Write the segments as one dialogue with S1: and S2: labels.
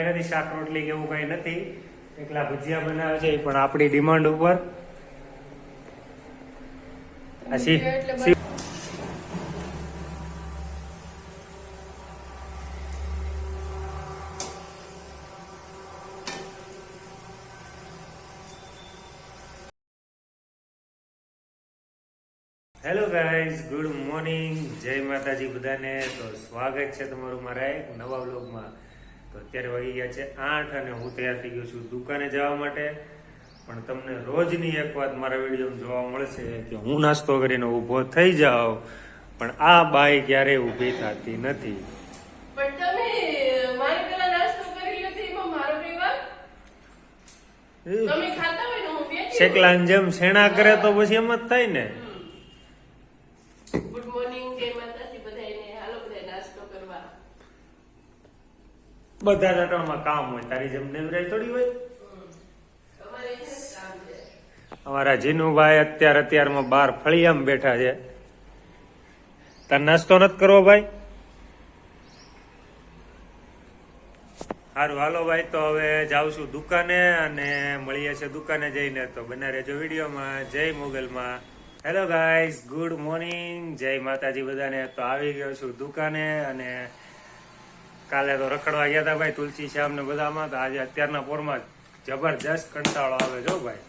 S1: એનાથી શાક રોટલી કે એવું કઈ નથી, એકલા ભજીયા બનાવે છે પણ આપણી ડિમાન્ડ ઉપર. હેલો ગાઈઝ, ગુડ મોર્નિંગ, જય માતાજી બધાને. તો સ્વાગત છે તમારું મારા એક નવા વ્લોગમાં. તો અત્યારે વાગી ગયા છે 8 અને હું તૈયાર થઈ ગયો છું દુકાને જવા માટે. પણ તમને રોજની એક વાત મારા વિડીયોમાં જોવા મળશે કે હું નાસ્તો કરીને ઊભો થઈ જાઉં, પણ આ બાઈ ક્યારેય ઊભી થતી નથી. શેકલાની જેમ શેણા કરે તો પછી એમ જ થાય ને.
S2: ગુડ મોર્નિંગ, જય માતાજી બધાને. હાલો બધા નાસ્તો કરવા.
S1: બધા રટણમાં કામ હોય, તારી જેમ નેવરાઈ થોડી હોય.
S2: અમારે કામ છે.
S1: અમારા જીનુભાઈ અત્યારમાં બહાર ફળિયામાં બેઠા છે. તાર નાસ્તો નથી કરવો ભાઈ? સારું હાલો ભાઈ, તો હવે જાઉં છું દુકાને અને મળીએ છીએ દુકાને જઈને. તો બના રહેજો વિડીયોમાં. જય મોગલમાં. હેલો ગાઈઝ, ગુડ મોર્નિંગ, જય માતાજી બધાને. તો આવી ગયો છું દુકાને અને કાલે તો રખડવા ગયા હતા ભાઈ તુલસી શ્યામ ને બધામાં. તો આજે અત્યારના પોરમાં જબરજસ્ત કંટાળો આવે જો ભાઈ.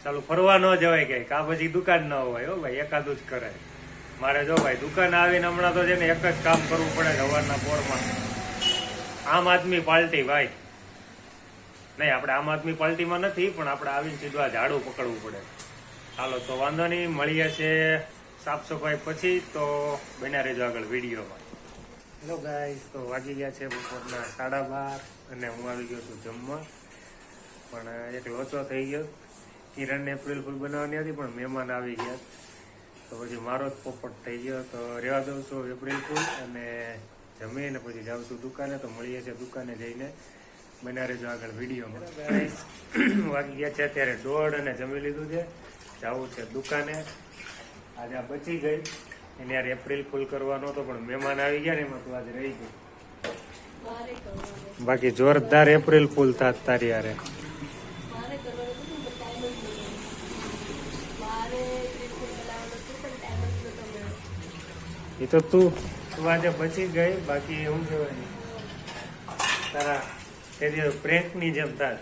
S1: ચાલુ ફરવા ન જવાય કઈ, કા પછી દુકાન ન હોય હો ભાઈ, એકાદું જ કરાય. મારે જો ભાઈ દુકાન આવીને હમણાં તો છે ને એક જ કામ કરવું પડે સવારના પોરમાં. આમ આદમી પાર્ટી ભાઈ નહીં, આપણે આમ આદમી પાર્ટીમાં નથી, પણ આપણે આવીને સીધું આ ઝાડુ પકડવું પડે. હાલો તો વાંધો નહીં, મળીએ છે સાફ સફાઈ પછી. તો બન્યા રહેજો આગળ વિડીયોમાં. હેલો ગાઈસ, તો વાગી ગયા છે બપોરના 12:30 અને હું આવી ગયો છું જમવા. પણ એક લોચો થઈ ગયો. કિરણને એપ્રિલ ફૂલ બનાવવાની હતી પણ મહેમાન આવી ગયા, તો પછી મારો જ પોપટ થઈ ગયો. તો રહેવા દઉં છું એપ્રિલ ફૂલ અને જમીને પછી જાઉં છું દુકાને. તો મળીએ છીએ દુકાને જઈને. બન્યા રહેજો આગળ વિડીયોમાં. વાગી ગયા છે અત્યારે 1:30 અને જમી લીધું છે. જવું છે દુકાને. આજે આ બચી ગઈ, એને યાર એપ્રિલ ફૂલ કરવાનો હતો પણ મહેમાન આવી ગયા ને એમાં તું આજે રહી ગઈ. બાકી જોરદાર એપ્રિલ ફૂલ થાત તારી યારે. એ તો તું આજે બચી ગઈ, બાકી એવું કહેવાય તારા તે પ્રેન્કની જેમ થાત.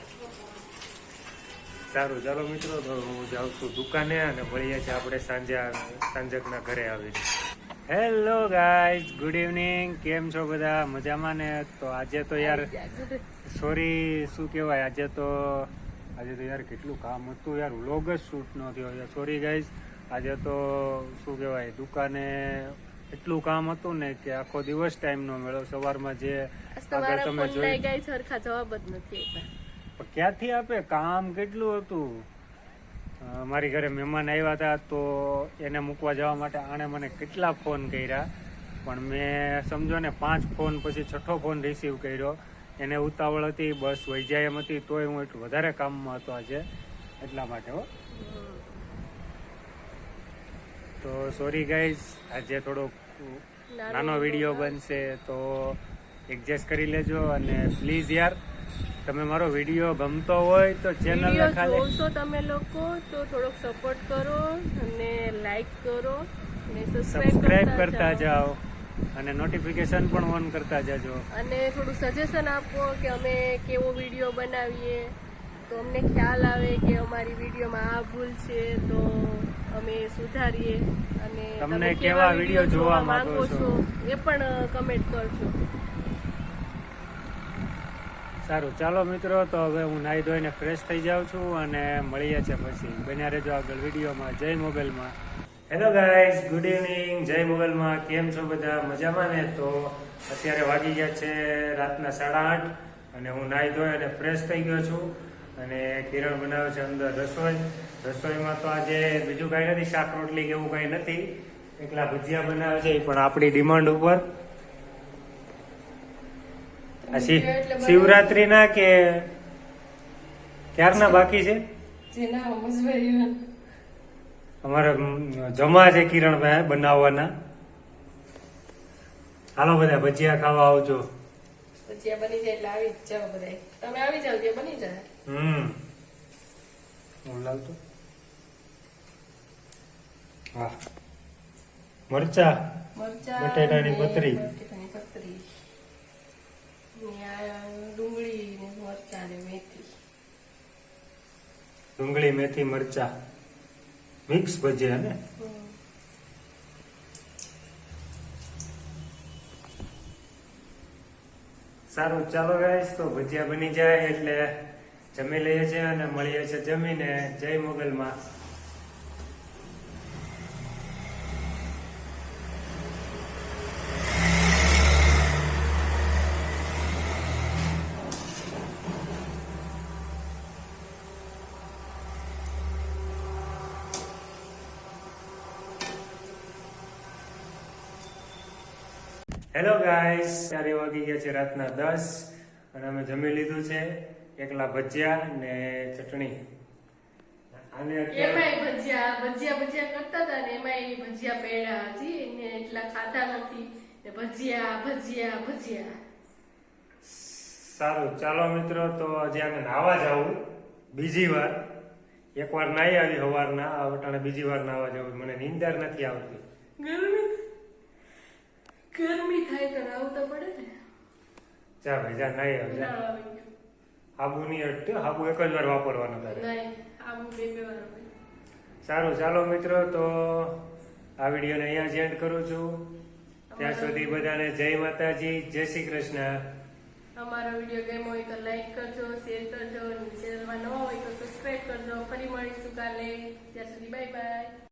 S1: સારું ચાલો મિત્રો, તો હું જાઉં છું દુકાને અને મળીએ છીએ આપણે સાંજકના ઘરે આવીને. હેલો ગાઈઝ, ગુડ ઇવનિંગ, કેમ છો બધા? મજામાં ને? તો આજે તો યાર સોરી શું કહેવાય, આજે તો યાર કેટલું કામ હતું યાર, વ્લોગ જ શૂટ ન થયો. સોરી ગાઈઝ, આજે તો શું કહેવાય દુકાને એટલું કામ હતું ને કે આખો દિવસ ટાઈમ નો મળ્યો. સવારમાં જે આગળ તમે જોઈ
S2: જવાબ જ નથી.
S1: ક્યાંથી આપે, કામ કેટલું હતું. મારી ઘરે મહેમાન આવ્યા હતા તો એને મૂકવા જવા માટે આણે મને કેટલા ફોન કર્યા, પણ મેં સમજો ને 5 ફોન પછી 6થો ફોન રિસીવ કર્યો. એને ઉતાવળ હતી, બસ વહી જાય એમ હતી, તોય હું એટલું વધારે કામમાં હતો આજે, એટલા માટે હો. તો સોરી ગાઈઝ, આજે થોડો નાનો વિડીયો બનશે તો એડજસ્ટ કરી લેજો. અને પ્લીઝ યાર, તમે મારો વિડીયો ગમતો હોય તો ચેનલ
S2: જોશો તમે લોકો તો થોડોક સપોર્ટ કરો અને લાઈક કરો અને
S1: સબસ્ક્રાઇબ કરતા જાઓ અને નોટિફિકેશન પણ ઓન કરતા જાજો.
S2: અને થોડું સજેશન આપો કે અમે કેવો વિડીયો બનાવીએ, તો અમને ખ્યાલ આવે કે અમારી વિડીયોમાં આ ભૂલ છે તો અમે સુધારીએ. અને
S1: તમને કેવા વિડીયો જોવા માંગો છો
S2: એ પણ કમેન્ટ કરજો.
S1: સારું ચાલો મિત્રો, તો હવે હું નાહી ધોઈને ફ્રેશ થઈ જાઉં છું અને મળીએ છીએ પછી. બન્યા રહેજો આગળ વિડીયોમાં. જય મોગલમાં. હેલો ગાઈઝ, ગુડ ઇવનિંગ, જય મોગલમાં. કેમ છો બધા? મજામાં ને? તો અત્યારે વાગી ગયા છે રાતના 8:30 અને હું નાહી ધોઈ અને ફ્રેશ થઈ ગયો છું. અને કિરણ બનાવે છે અંદર રસોઈ. રસોઈમાં તો આજે બીજું કાંઈ નથી, શાક રોટલી કે એવું કાંઈ નથી, એકલા ભજીયા બનાવે છે પણ આપણી ડિમાન્ડ ઉપર. શિવરાત્રી ના કે ક્યારના બાકી છે? અમારે જમા છે કિરણભાઈ બનાવવાના. હાલો બધા ભજીયા ખાવા આવજો.
S2: ભજીયા બની જાય એટલે આવી જ જાઓ બધા. તમે આવી જાવ ત્યાં બની જાય.
S1: હું લાવતો. હા, મરચા,
S2: મરચાં
S1: બટેટાની
S2: ને
S1: પતરી.
S2: બટેટાની પતરી ને આ ડુંગળી ને મરચાં ને મેથી.
S1: ડુંગળી, મેથી, મરચા મિક્સ ભજીયા ને. સારું, ચાલો ગાઈસ, તો ભજીયા બની જાય એટલે જમી લઈએ છીએ અને મળીએ છીએ જમીને. જય મોગલમાં. હેલો ગાઈસ, ત્યારે વાગી ગયા છે રાતના 10 અને અમે જમી લીધું છે. એકલા ભજીયા ને ચટણી. આને અત્યારે
S2: એમાંય ભજીયા કરતા હતા ને એમાંય ભજીયા પેડા હજી એને એટલા ખાધા નથી ને ભજીયા.
S1: સારું, ચાલો મિત્રો, તો હજી આને નાવા જાવું બીજી વાર. એકવાર નાહી આવી સવારના, આ વટાણે બીજી વાર નાવા જવું. મને નીંદર નથી આવતી.
S2: ગરમી થાય તો રાવું તો પડે ને.
S1: જા ભાઈ, જા નાહી આવી જા.
S2: ના આવી ગયો.
S1: હાબુ નહીં હટતો, હાબુ એક જ વાર વાપરવાનો તારે.
S2: નહીં, આવું બે વાર આવે.
S1: સારું, ચાલો મિત્રો, તો આ વિડીયોને અહીંયા જ એન્ડ કરું છું. ત્યાં સુધી બધાને જય માતાજી, જય શ્રી કૃષ્ણ.
S2: અમારો વિડીયો ગમ્યો હોય તો લાઈક કરજો, શેર કરજો, ચેનલમાં નવા હોય તો સબસ્ક્રાઇબ કરજો. ફરી મળીશું કાલે. ત્યાં સુધી બાય બાય.